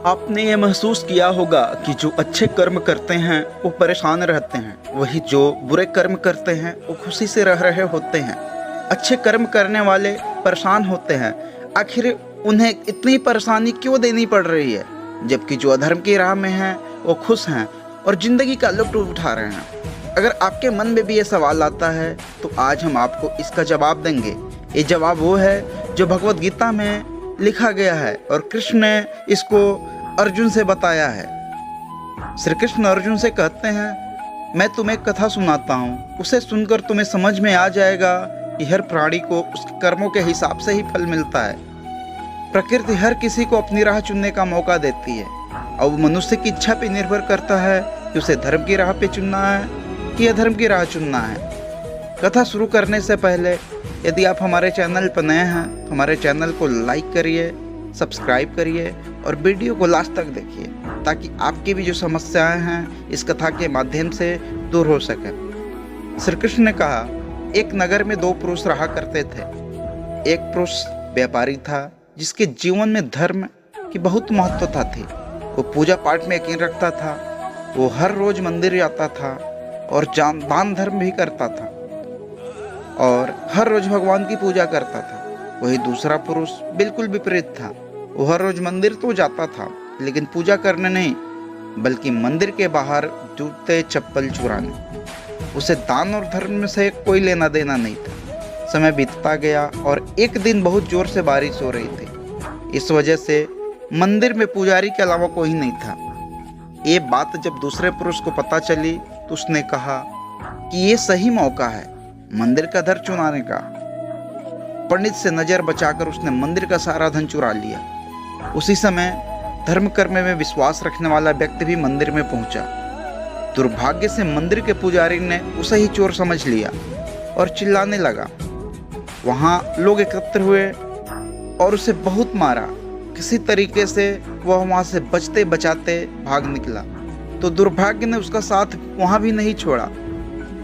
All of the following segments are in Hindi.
आपने ये महसूस किया होगा कि जो अच्छे कर्म करते हैं वो परेशान रहते हैं, वही जो बुरे कर्म करते हैं वो खुशी से रह रहे होते हैं। अच्छे कर्म करने वाले परेशान होते हैं, आखिर उन्हें इतनी परेशानी क्यों देनी पड़ रही है, जबकि जो अधर्म की राह में हैं वो खुश हैं और ज़िंदगी का लुत्फ़ उठा रहे हैं। अगर आपके मन में भी ये सवाल आता है तो आज हम आपको इसका जवाब देंगे। ये जवाब वो है जो भगवत गीता में लिखा गया है और कृष्ण ने इसको अर्जुन से बताया है। श्री कृष्ण अर्जुन से कहते हैं, मैं तुम्हें एक कथा सुनाता हूँ, उसे सुनकर तुम्हें समझ में आ जाएगा कि हर प्राणी को उसके कर्मों के हिसाब से ही फल मिलता है। प्रकृति हर किसी को अपनी राह चुनने का मौका देती है और मनुष्य की इच्छा पर निर्भर करता है कि उसे धर्म की राह पे चुनना है कि अधर्म की राह चुनना है। कथा शुरू करने से पहले यदि आप हमारे चैनल पर नए हैं तो हमारे चैनल को लाइक करिए, सब्सक्राइब करिए और वीडियो को लास्ट तक देखिए ताकि आपकी भी जो समस्याएं हैं इस कथा के माध्यम से दूर हो सकें। श्री कृष्ण ने कहा, एक नगर में दो पुरुष रहा करते थे। एक पुरुष व्यापारी था जिसके जीवन में धर्म की बहुत महत्वता थी। वो पूजा पाठ में यकीन रखता था, वो हर रोज मंदिर जाता था और दान धर्म भी करता था और हर रोज भगवान की पूजा करता था। वही दूसरा पुरुष बिल्कुल विपरीत था। वो हर रोज मंदिर तो जाता था लेकिन पूजा करने नहीं, बल्कि मंदिर के बाहर जूते चप्पल चुराने। उसे दान और धर्म से कोई लेना देना नहीं था। समय बीतता गया और एक दिन बहुत जोर से बारिश हो रही थी। इस वजह से मंदिर में पुजारी के अलावा कोई नहीं था। ये बात जब दूसरे पुरुष को पता चली तो उसने कहा कि ये सही मौका है मंदिर का धन चुराने का। पंडित से नजर बचाकर उसने मंदिर का सारा धन चुरा लिया। उसी समय धर्म कर्म में विश्वास रखने वाला व्यक्ति भी मंदिर में पहुंचा। दुर्भाग्य से मंदिर के पुजारी ने उसे ही चोर समझ लिया और चिल्लाने लगा। वहां लोग एकत्र हुए और उसे बहुत मारा। किसी तरीके से वह वहां से बचते बचाते भाग निकला तो दुर्भाग्य ने उसका साथ वहां भी नहीं छोड़ा।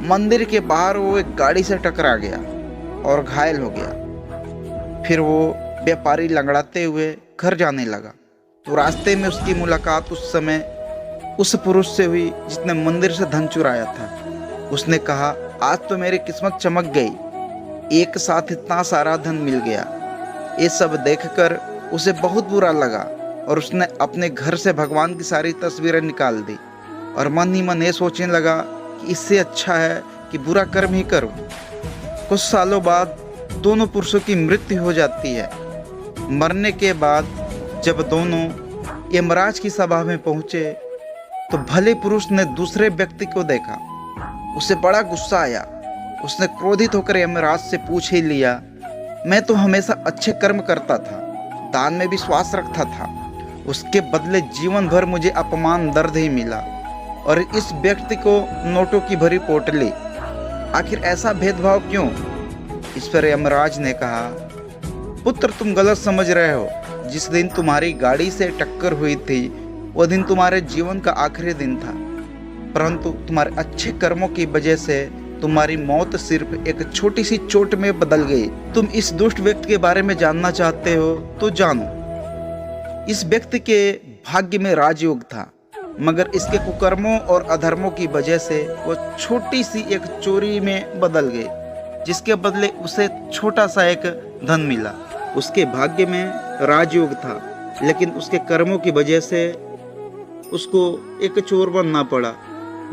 मंदिर के बाहर वो एक गाड़ी से टकरा गया और घायल हो गया। फिर वो व्यापारी लंगड़ाते हुए घर जाने लगा तो रास्ते में उसकी मुलाकात उस समय उस पुरुष से हुई जिसने मंदिर से धन चुराया था। उसने कहा, आज तो मेरी किस्मत चमक गई, एक साथ इतना सारा धन मिल गया। ये सब देखकर उसे बहुत बुरा लगा और उसने अपने घर से भगवान की सारी तस्वीरें निकाल दी और मन ही मन ये सोचने लगा कि इससे अच्छा है कि बुरा कर्म ही करूं। कुछ सालों बाद दोनों पुरुषों की मृत्यु हो जाती है। मरने के बाद जब दोनों यमराज की सभा में पहुंचे तो भले पुरुष ने दूसरे व्यक्ति को देखा। उसे बड़ा गुस्सा आया। उसने क्रोधित होकर यमराज से पूछ ही लिया, मैं तो हमेशा अच्छे कर्म करता था, दान में विश्वास रखता था, उसके बदले जीवन भर मुझे अपमान दर्द ही मिला और इस व्यक्ति को नोटों की भरी पोटली, आखिर ऐसा भेदभाव क्यों? इस पर यमराज ने कहा, पुत्र तुम गलत समझ रहे हो। जिस दिन तुम्हारी गाड़ी से टक्कर हुई थी वो दिन तुम्हारे जीवन का आखिरी दिन था, परंतु तुम्हारे अच्छे कर्मों की वजह से तुम्हारी मौत सिर्फ एक छोटी सी चोट में बदल गई। तुम इस दुष्ट व्यक्ति के बारे में जानना चाहते हो तो जानो। इस व्यक्ति के भाग्य में राजयोग था, मगर इसके कुकर्मों और अधर्मों की वजह से वो छोटी सी एक चोरी में बदल गई, जिसके बदले उसे छोटा सा एक धन मिला। उसके भाग्य में राजयोग था, लेकिन उसके कर्मों की वजह से उसको एक चोर बनना पड़ा।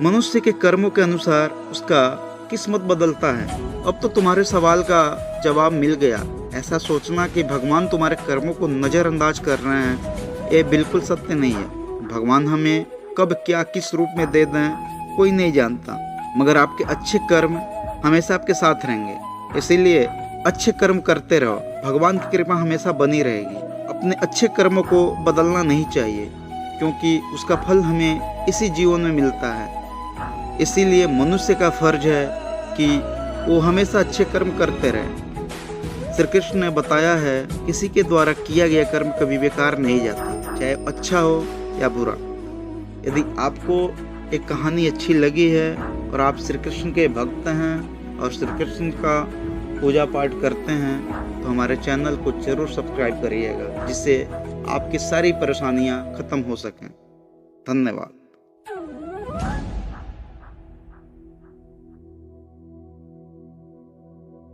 मनुष्य के कर्मों के अनुसार उसका किस्मत बदलता है। अब तो तुम्हारे सवाल का जवाब मिल गया। ऐसा सोचना कि भगवान तुम्हारे कर्मों को नज़रअंदाज कर रहे हैं, ये बिल्कुल सत्य नहीं है। भगवान हमें कब क्या किस रूप में दे दें कोई नहीं जानता, मगर आपके अच्छे कर्म हमेशा आपके साथ रहेंगे। इसीलिए अच्छे कर्म करते रहो, भगवान की कृपा हमेशा बनी रहेगी। अपने अच्छे कर्मों को बदलना नहीं चाहिए क्योंकि उसका फल हमें इसी जीवन में मिलता है। इसीलिए मनुष्य का फर्ज है कि वो हमेशा अच्छे कर्म करते रहे। श्री कृष्ण ने बताया है, किसी के द्वारा किया गया कर्म कभी बेकार नहीं जाता, चाहे अच्छा हो या बुरा। यदि आपको एक कहानी अच्छी लगी है और आप श्री कृष्ण के भक्त हैं और श्री कृष्ण का पूजा पाठ करते हैं तो हमारे चैनल को जरूर सब्सक्राइब करिएगा, जिससे आपकी सारी परेशानियां खत्म हो सकें। धन्यवाद।